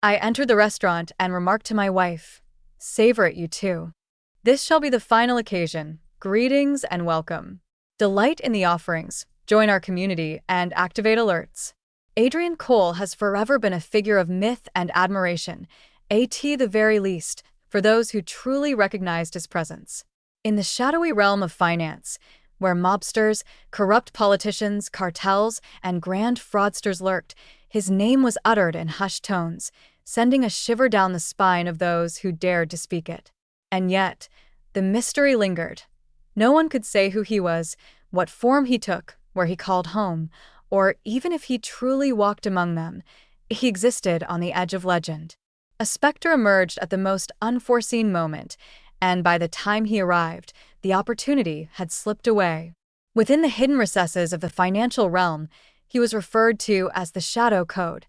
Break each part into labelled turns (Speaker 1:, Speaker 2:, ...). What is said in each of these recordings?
Speaker 1: I entered the restaurant and remarked to my wife, "Savor it, you too. This shall be the final occasion. Greetings and welcome. Delight in the offerings, join our community, and activate alerts." Adrian Cole has forever been a figure of myth and admiration, at the very least, for those who truly recognized his presence. In the shadowy realm of finance, where mobsters, corrupt politicians, cartels, and grand fraudsters lurked, his name was uttered in hushed tones, sending a shiver down the spine of those who dared to speak it. And yet, the mystery lingered. No one could say who he was, what form he took, where he called home, or even if he truly walked among them. He existed on the edge of legend. A specter emerged at the most unforeseen moment, and by the time he arrived, the opportunity had slipped away. Within the hidden recesses of the financial realm, he was referred to as the Shadow Code,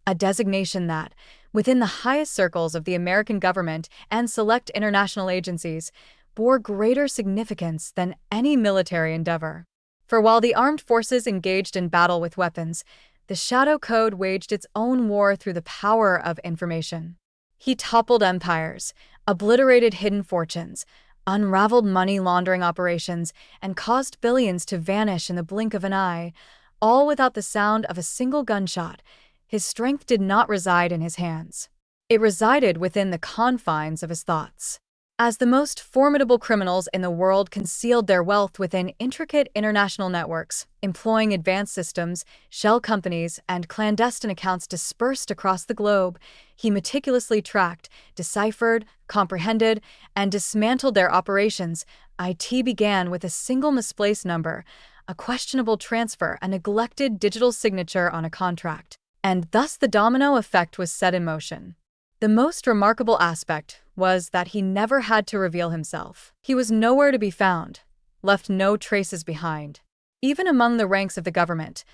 Speaker 1: a designation that, within the highest circles of the American government and select international agencies, bore greater significance than any military endeavor. For while the armed forces engaged in battle with weapons, the Shadow Code waged its own war through the power of information. He toppled empires, obliterated hidden fortunes, unraveled money laundering operations, and caused billions to vanish in the blink of an eye, all without the sound of a single gunshot. His strength did not reside in his hands. It resided within the confines of his thoughts. As the most formidable criminals in the world concealed their wealth within intricate international networks, employing advanced systems, shell companies, and clandestine accounts dispersed across the globe, he meticulously tracked, deciphered, comprehended, and dismantled their operations. It began with a single misplaced number, a questionable transfer, a neglected digital signature on a contract. And thus the domino effect was set in motion. The most remarkable aspect was that he never had to reveal himself. He was nowhere to be found, left no traces behind. Even among the ranks of the government,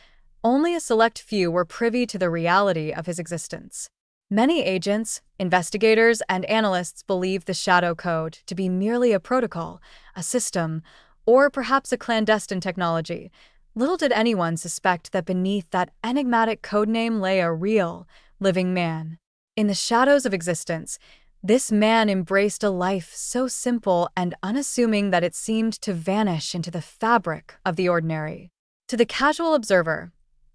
Speaker 1: only a select few were privy to the reality of his existence. Many agents, investigators, and analysts believed the Shadow Code to be merely a protocol, a system, or perhaps a clandestine technology. Little did anyone suspect that beneath that enigmatic codename lay a real, living man. In the shadows of existence, this man embraced a life so simple and unassuming that it seemed to vanish into the fabric of the ordinary. To the casual observer,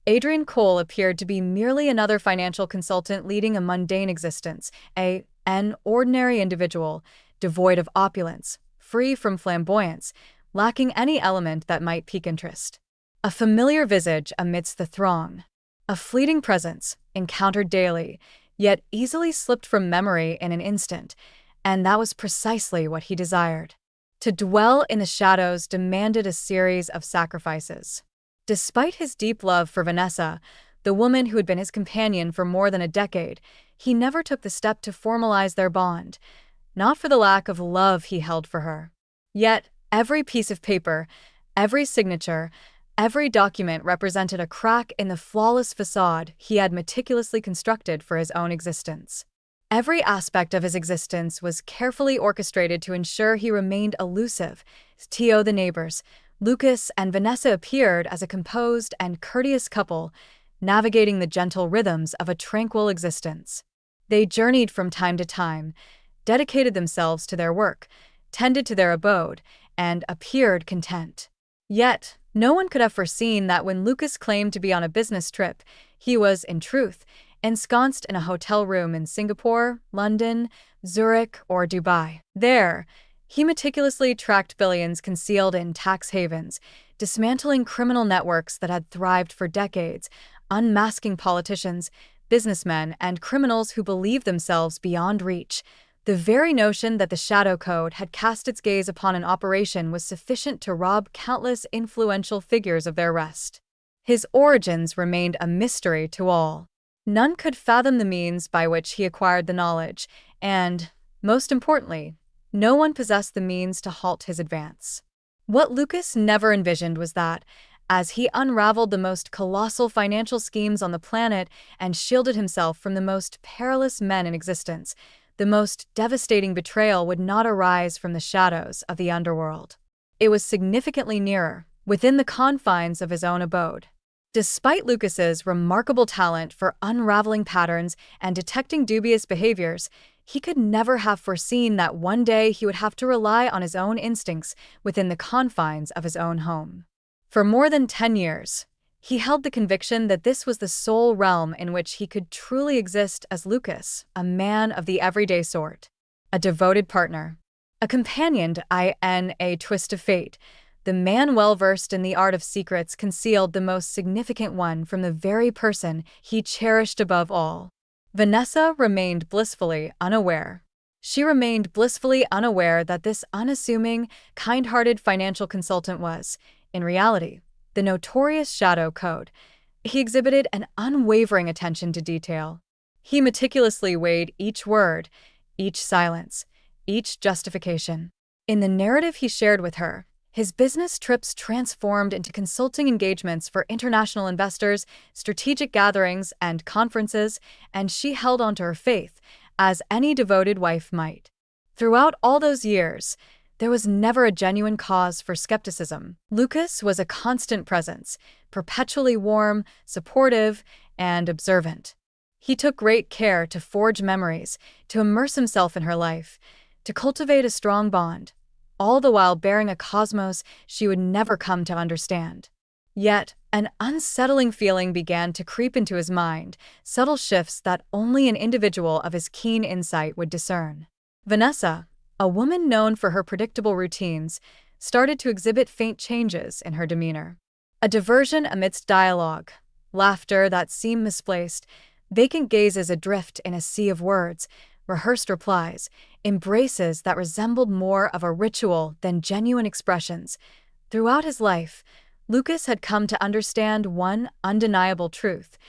Speaker 1: Adrian Cole appeared to be merely another financial consultant leading a mundane existence, an ordinary individual, devoid of opulence, free from flamboyance, lacking any element that might pique interest. A familiar visage amidst the throng, a fleeting presence, encountered daily, yet easily slipped from memory in an instant, and that was precisely what he desired. To dwell in the shadows demanded a series of sacrifices. Despite his deep love for Vanessa, the woman who had been his companion for more than a decade, he never took the step to formalize their bond, not for the lack of love he held for her. Yet, every piece of paper, every signature, every document represented a crack in the flawless facade he had meticulously constructed for his own existence. Every aspect of his existence was carefully orchestrated to ensure he remained elusive. To the neighbors, Lucas and Vanessa appeared as a composed and courteous couple, navigating the gentle rhythms of a tranquil existence. They journeyed from time to time, dedicated themselves to their work, tended to their abode, and appeared content. Yet, no one could have foreseen that when Lucas claimed to be on a business trip, he was, in truth, ensconced in a hotel room in Singapore, London, Zurich, or Dubai. There, he meticulously tracked billions concealed in tax havens, dismantling criminal networks that had thrived for decades, unmasking politicians, businessmen, and criminals who believed themselves beyond reach. The very notion that the Shadow Code had cast its gaze upon an operation was sufficient to rob countless influential figures of their rest. His origins remained a mystery to all. None could fathom the means by which he acquired the knowledge, and, most importantly, no one possessed the means to halt his advance. What Lucas never envisioned was that, as he unraveled the most colossal financial schemes on the planet and shielded himself from the most perilous men in existence, the most devastating betrayal would not arise from the shadows of the underworld. It was significantly nearer, within the confines of his own abode. Despite Lucas's remarkable talent for unraveling patterns and detecting dubious behaviors, he could never have foreseen that one day he would have to rely on his own instincts within the confines of his own home. For more than 10 years, he held the conviction that this was the sole realm in which he could truly exist as Lucas, a man of the everyday sort, a devoted partner, a companion in a twist of fate. The man well-versed in the art of secrets concealed the most significant one from the very person he cherished above all. Vanessa remained blissfully unaware. She remained blissfully unaware that this unassuming, kind-hearted financial consultant was, in reality, the notorious Shadow Code. He exhibited an unwavering attention to detail. He meticulously weighed each word, each silence, each justification. In the narrative he shared with her, his business trips transformed into consulting engagements for international investors, strategic gatherings, and conferences, and she held on to her faith, as any devoted wife might. Throughout all those years, there was never a genuine cause for skepticism. Lucas was a constant presence, perpetually warm, supportive, and observant. He took great care to forge memories, to immerse himself in her life, to cultivate a strong bond, all the while bearing a cosmos she would never come to understand. Yet, an unsettling feeling began to creep into his mind, subtle shifts that only an individual of his keen insight would discern. Vanessa, a woman known for her predictable routines, started to exhibit faint changes in her demeanor. A diversion amidst dialogue, laughter that seemed misplaced, vacant gazes adrift in a sea of words, rehearsed replies, embraces that resembled more of a ritual than genuine expressions. Throughout his life, Lucas had come to understand one undeniable truth: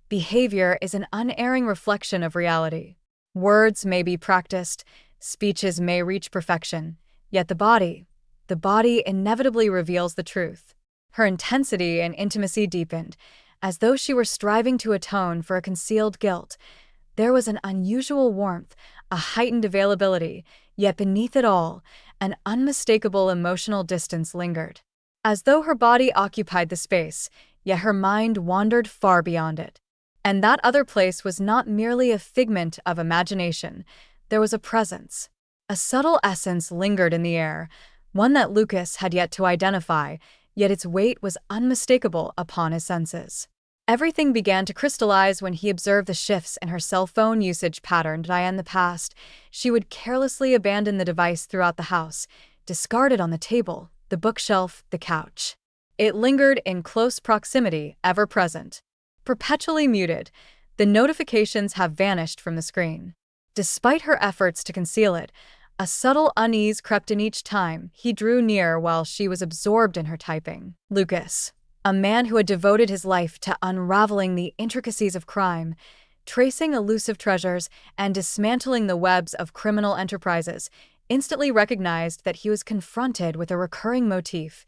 Speaker 1: behavior is an unerring reflection of reality. Words may be practiced, speeches may reach perfection, yet the body inevitably reveals the truth. Her intensity and intimacy deepened, as though she were striving to atone for a concealed guilt. There was an unusual warmth, a heightened availability, yet beneath it all, an unmistakable emotional distance lingered. As though her body occupied the space, yet her mind wandered far beyond it. And that other place was not merely a figment of imagination. There was a presence. A subtle essence lingered in the air, one that Lucas had yet to identify, yet its weight was unmistakable upon his senses. Everything began to crystallize when he observed the shifts in her cell phone usage pattern. In the past, she would carelessly abandon the device throughout the house, discard it on the table, the bookshelf, the couch. It lingered in close proximity, ever present. Perpetually muted, the notifications have vanished from the screen. Despite her efforts to conceal it, a subtle unease crept in each time he drew near while she was absorbed in her typing. Lucas, a man who had devoted his life to unraveling the intricacies of crime, tracing elusive treasures, and dismantling the webs of criminal enterprises, instantly recognized that he was confronted with a recurring motif.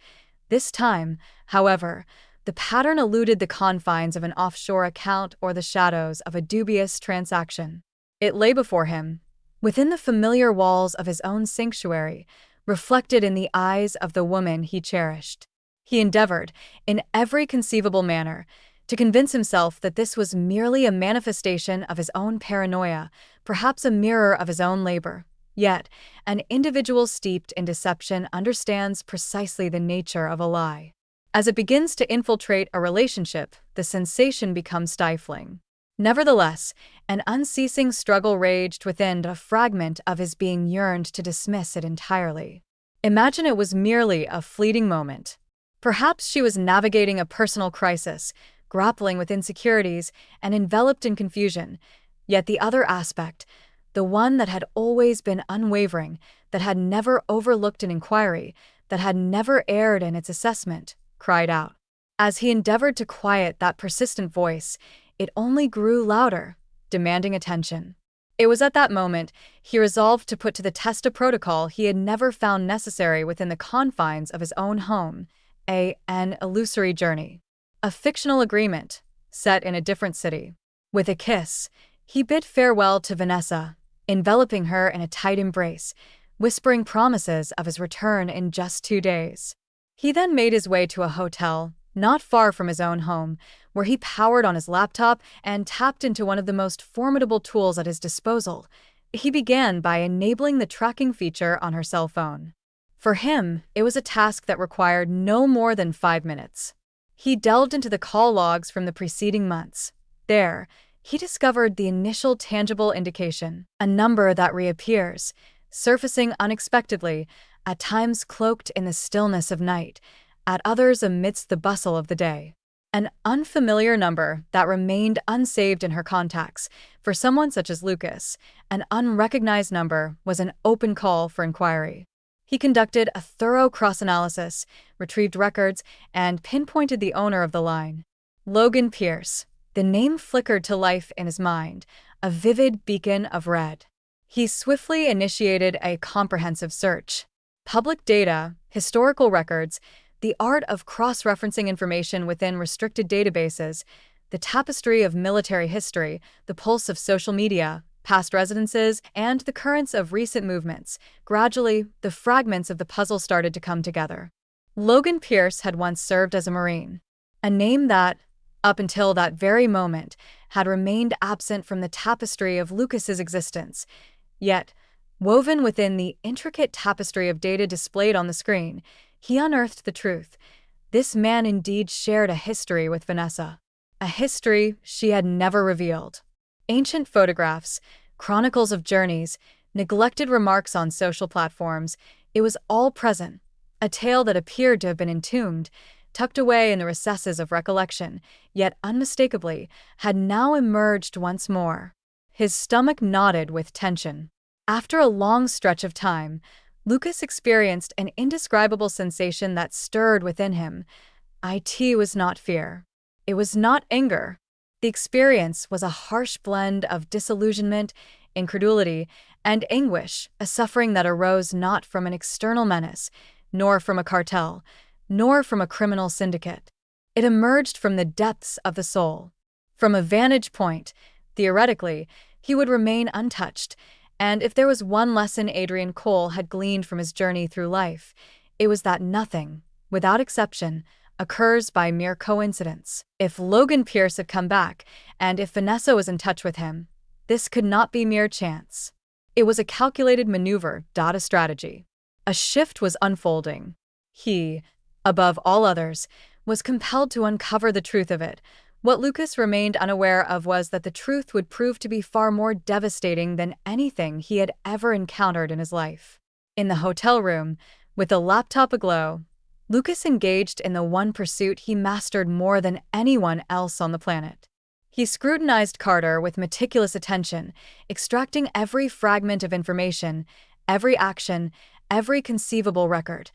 Speaker 1: This time, however, the pattern eluded the confines of an offshore account or the shadows of a dubious transaction. It lay before him, within the familiar walls of his own sanctuary, reflected in the eyes of the woman he cherished. He endeavored, in every conceivable manner, to convince himself that this was merely a manifestation of his own paranoia, perhaps a mirror of his own labor. Yet, an individual steeped in deception understands precisely the nature of a lie. As it begins to infiltrate a relationship, the sensation becomes stifling. Nevertheless, an unceasing struggle raged within. A fragment of his being yearned to dismiss it entirely. Imagine it was merely a fleeting moment. Perhaps she was navigating a personal crisis, grappling with insecurities, and enveloped in confusion. Yet the other aspect, the one that had always been unwavering, that had never overlooked an inquiry, that had never erred in its assessment, cried out. As he endeavored to quiet that persistent voice, it only grew louder, demanding attention. It was at that moment he resolved to put to the test a protocol he had never found necessary within the confines of his own home, an illusory journey. A fictional agreement, set in a different city. With a kiss, he bid farewell to Vanessa, enveloping her in a tight embrace, whispering promises of his return in just 2 days. He then made his way to a hotel, not far from his own home, where he powered on his laptop and tapped into one of the most formidable tools at his disposal. He began by enabling the tracking feature on her cell phone. For him, it was a task that required no more than 5 minutes. He delved into the call logs from the preceding months. There, he discovered the initial tangible indication, a number that reappears, surfacing unexpectedly, at times cloaked in the stillness of night, at others amidst the bustle of the day. An unfamiliar number that remained unsaved in her contacts. For someone such as Lucas, an unrecognized number was an open call for inquiry. He conducted a thorough cross-analysis, retrieved records, and pinpointed the owner of the line. Logan Pierce. The name flickered to life in his mind, a vivid beacon of red. He swiftly initiated a comprehensive search. Public data, historical records, the art of cross-referencing information within restricted databases, the tapestry of military history, the pulse of social media, past residences, and the currents of recent movements. Gradually, the fragments of the puzzle started to come together. Logan Pierce had once served as a Marine, a name that, up until that very moment, had remained absent from the tapestry of Lucas's existence. Yet, woven within the intricate tapestry of data displayed on the screen, he unearthed the truth. This man indeed shared a history with Vanessa, a history she had never revealed. Ancient photographs, chronicles of journeys, neglected remarks on social platforms, it was all present, a tale that appeared to have been entombed, tucked away in the recesses of recollection, yet unmistakably had now emerged once more. His stomach knotted with tension. After a long stretch of time, Lucas experienced an indescribable sensation that stirred within him. It was not fear. It was not anger. The experience was a harsh blend of disillusionment, incredulity, and anguish, a suffering that arose not from an external menace, nor from a cartel, nor from a criminal syndicate. It emerged from the depths of the soul. From a vantage point, theoretically, he would remain untouched, and if there was one lesson Adrian Cole had gleaned from his journey through life, it was that nothing, without exception, occurs by mere coincidence. If Logan Pierce had come back, and if Vanessa was in touch with him, this could not be mere chance. It was a calculated maneuver, a strategy. A shift was unfolding. He, above all others, was compelled to uncover the truth of it. What Lucas remained unaware of was that the truth would prove to be far more devastating than anything he had ever encountered in his life. In the hotel room, with a laptop aglow, Lucas engaged in the one pursuit he mastered more than anyone else on the planet. He scrutinized Carter with meticulous attention, extracting every fragment of information, every action, every conceivable record.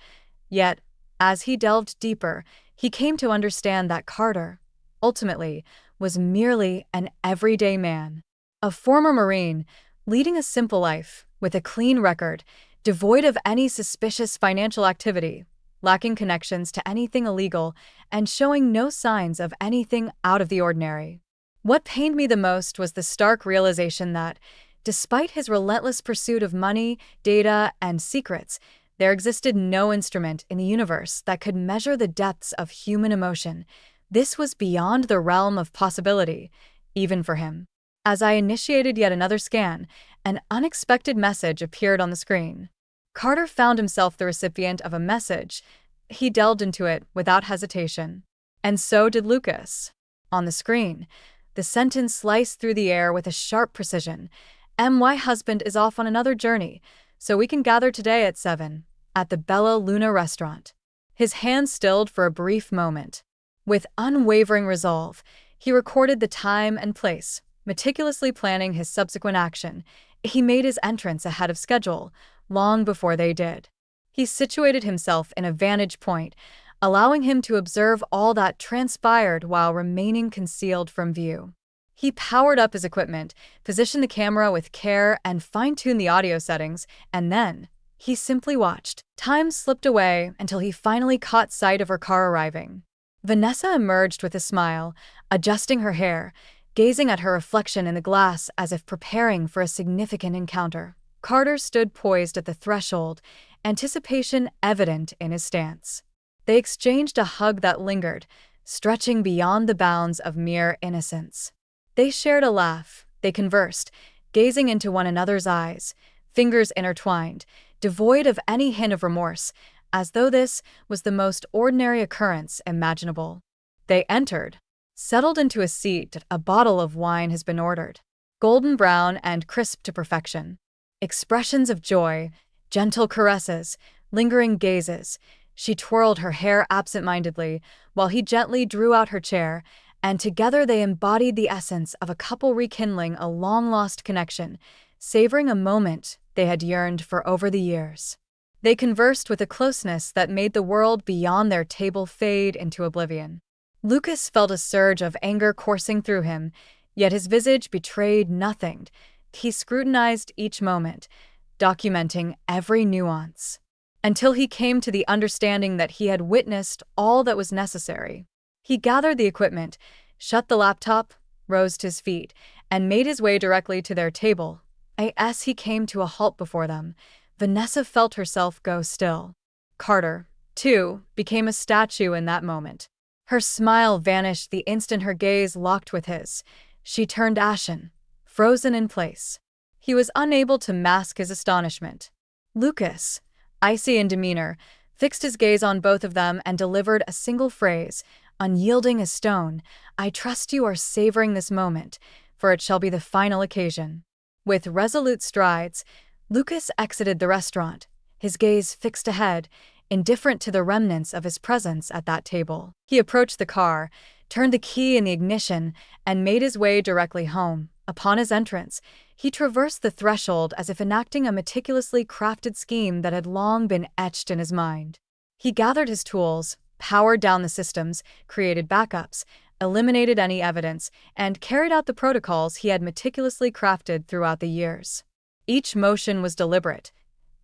Speaker 1: Yet, as he delved deeper, he came to understand that Carter, ultimately, was merely an everyday man. A former Marine, leading a simple life, with a clean record, devoid of any suspicious financial activity, lacking connections to anything illegal, and showing no signs of anything out of the ordinary. What pained me the most was the stark realization that, despite his relentless pursuit of money, data, and secrets, there existed no instrument in the universe that could measure the depths of human emotion. This was beyond the realm of possibility, even for him. As I initiated yet another scan, an unexpected message appeared on the screen. Carter found himself the recipient of a message. He delved into it without hesitation. And so did Lucas. On the screen, the sentence sliced through the air with a sharp precision. "My husband is off on another journey, so we can gather today at 7, at the Bella Luna restaurant." His hand stilled for a brief moment. With unwavering resolve, he recorded the time and place, meticulously planning his subsequent action. He made his entrance ahead of schedule, long before they did. He situated himself in a vantage point, allowing him to observe all that transpired while remaining concealed from view. He powered up his equipment, positioned the camera with care, and fine-tuned the audio settings, and then he simply watched. Time slipped away until he finally caught sight of her car arriving. Vanessa emerged with a smile, adjusting her hair, gazing at her reflection in the glass as if preparing for a significant encounter. Carter stood poised at the threshold, anticipation evident in his stance. They exchanged a hug that lingered, stretching beyond the bounds of mere innocence. They shared a laugh, they conversed, gazing into one another's eyes, fingers intertwined, devoid of any hint of remorse, as though this was the most ordinary occurrence imaginable. They entered. Settled into a seat, a bottle of wine has been ordered. Golden brown and crisp to perfection. Expressions of joy, gentle caresses, lingering gazes. She twirled her hair absent-mindedly, while he gently drew out her chair, and together they embodied the essence of a couple rekindling a long-lost connection, savoring a moment they had yearned for over the years. They conversed with a closeness that made the world beyond their table fade into oblivion. Lucas felt a surge of anger coursing through him, yet his visage betrayed nothing. He scrutinized each moment, documenting every nuance, until he came to the understanding that he had witnessed all that was necessary. He gathered the equipment, shut the laptop, rose to his feet, and made his way directly to their table. As he came to a halt before them, Vanessa felt herself go still. Carter, too, became a statue in that moment. Her smile vanished the instant her gaze locked with his. She turned ashen, frozen in place. He was unable to mask his astonishment. Lucas, icy in demeanor, fixed his gaze on both of them and delivered a single phrase, unyielding as stone. "I trust you are savoring this moment, for it shall be the final occasion." With resolute strides, Lucas exited the restaurant, his gaze fixed ahead, indifferent to the remnants of his presence at that table. He approached the car, turned the key in the ignition, and made his way directly home. Upon his entrance, he traversed the threshold as if enacting a meticulously crafted scheme that had long been etched in his mind. He gathered his tools, powered down the systems, created backups, eliminated any evidence, and carried out the protocols he had meticulously crafted throughout the years. Each motion was deliberate,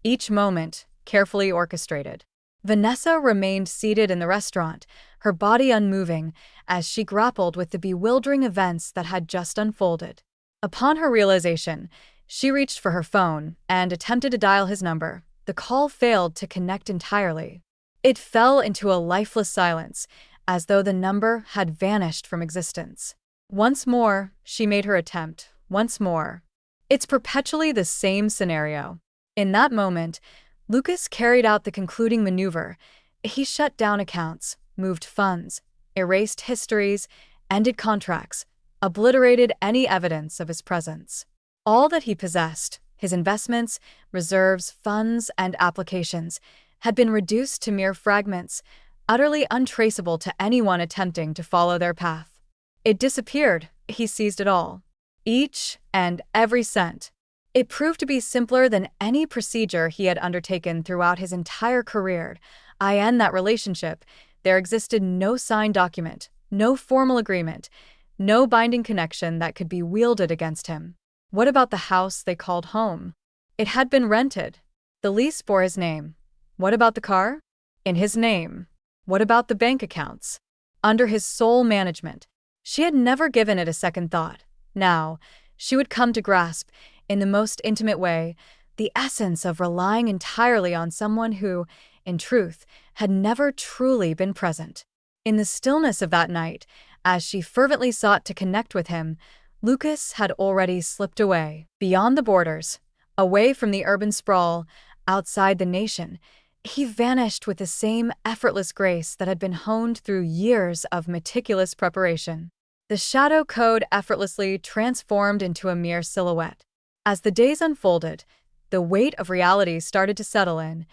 Speaker 1: each moment carefully orchestrated. Vanessa remained seated in the restaurant, her body unmoving, as she grappled with the bewildering events that had just unfolded. Upon her realization, she reached for her phone and attempted to dial his number. The call failed to connect entirely. It fell into a lifeless silence, as though the number had vanished from existence. Once more, she made her attempt. Once more. It's perpetually the same scenario. In that moment, Lucas carried out the concluding maneuver. He shut down accounts, moved funds, erased histories, ended contracts, obliterated any evidence of his presence. All that he possessed, his investments, reserves, funds, and applications, had been reduced to mere fragments, utterly untraceable to anyone attempting to follow their path. It disappeared. He seized it all. Each and every cent. It proved to be simpler than any procedure he had undertaken throughout his entire career. In that relationship, there existed no signed document, no formal agreement, no binding connection that could be wielded against him. What about the house they called home? It had been rented. The lease bore his name. What about the car? In his name. What about the bank accounts? Under his sole management. She had never given it a second thought. Now, she would come to grasp, in the most intimate way, the essence of relying entirely on someone who, in truth, had never truly been present. In the stillness of that night, as she fervently sought to connect with him, Lucas had already slipped away, beyond the borders, away from the urban sprawl, outside the nation. He vanished with the same effortless grace that had been honed through years of meticulous preparation. The shadow code effortlessly transformed into a mere silhouette. As the days unfolded, the weight of reality started to settle in.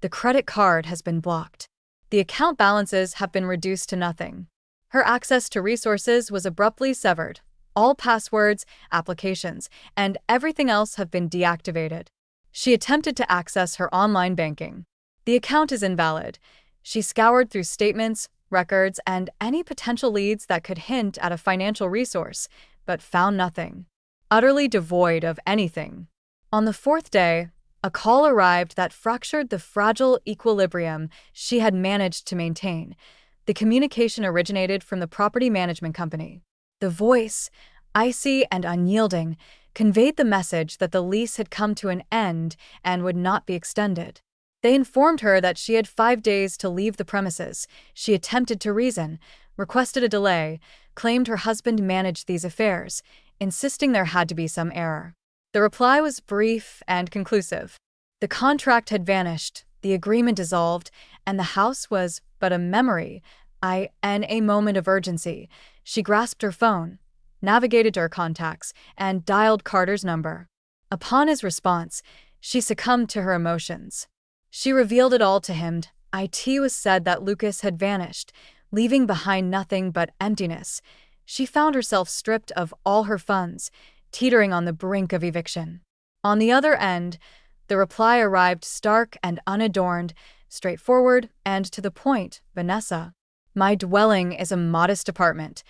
Speaker 1: The credit card has been blocked. The account balances have been reduced to nothing. Her access to resources was abruptly severed. All passwords, applications, and everything else have been deactivated. She attempted to access her online banking. The account is invalid. She scoured through statements, records, and any potential leads that could hint at a financial resource, but found nothing. Utterly devoid of anything. On the fourth day, a call arrived that fractured the fragile equilibrium she had managed to maintain. The communication originated from the property management company. The voice, icy and unyielding, conveyed the message that the lease had come to an end and would not be extended. They informed her that she had 5 days to leave the premises. She attempted to reason, requested a delay, claimed her husband managed these affairs, insisting there had to be some error. The reply was brief and conclusive. The contract had vanished, the agreement dissolved, and the house was but a memory. In a moment of urgency, she grasped her phone, navigated to her contacts, and dialed Carter's number. Upon his response, she succumbed to her emotions. She revealed it all to him. It was said that Lucas had vanished, leaving behind nothing but emptiness. She found herself stripped of all her funds, teetering on the brink of eviction. On the other end, the reply arrived stark and unadorned, straightforward and to the point. Vanessa, my dwelling is a modest apartment.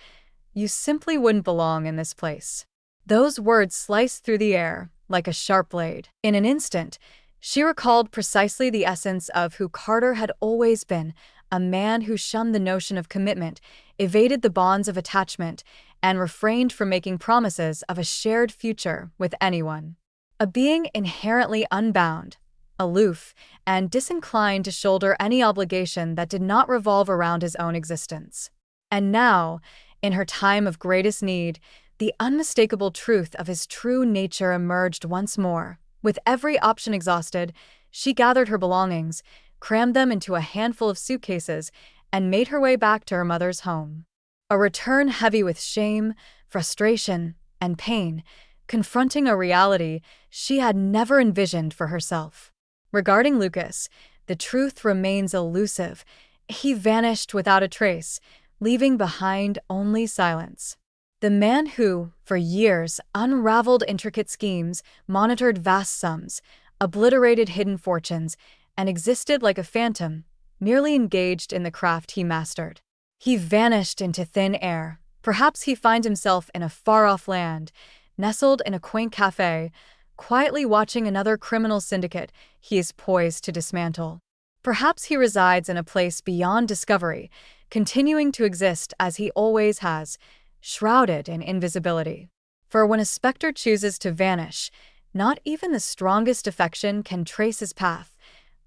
Speaker 1: You simply wouldn't belong in this place. Those words sliced through the air like a sharp blade. In an instant, she recalled precisely the essence of who Carter had always been, a man who shunned the notion of commitment, evaded the bonds of attachment, and refrained from making promises of a shared future with anyone. A being inherently unbound, aloof, and disinclined to shoulder any obligation that did not revolve around his own existence. And now, in her time of greatest need, the unmistakable truth of his true nature emerged once more. With every option exhausted, she gathered her belongings, crammed them into a handful of suitcases, and made her way back to her mother's home. A return heavy with shame, frustration, and pain, confronting a reality she had never envisioned for herself. Regarding Lucas, the truth remains elusive. He vanished without a trace, leaving behind only silence. The man who, for years, unraveled intricate schemes, monitored vast sums, obliterated hidden fortunes, and existed like a phantom, merely engaged in the craft he mastered. He vanished into thin air. Perhaps he finds himself in a far-off land, nestled in a quaint cafe, quietly watching another criminal syndicate he is poised to dismantle. Perhaps he resides in a place beyond discovery, continuing to exist as he always has, shrouded in invisibility. For when a specter chooses to vanish, not even the strongest affection can trace his path.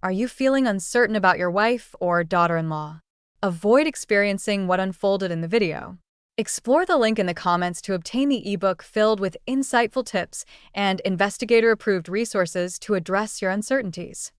Speaker 1: Are you feeling uncertain about your wife or daughter-in-law? Avoid experiencing what unfolded in the video. Explore the link in the comments to obtain the ebook filled with insightful tips and investigator-approved resources to address your uncertainties.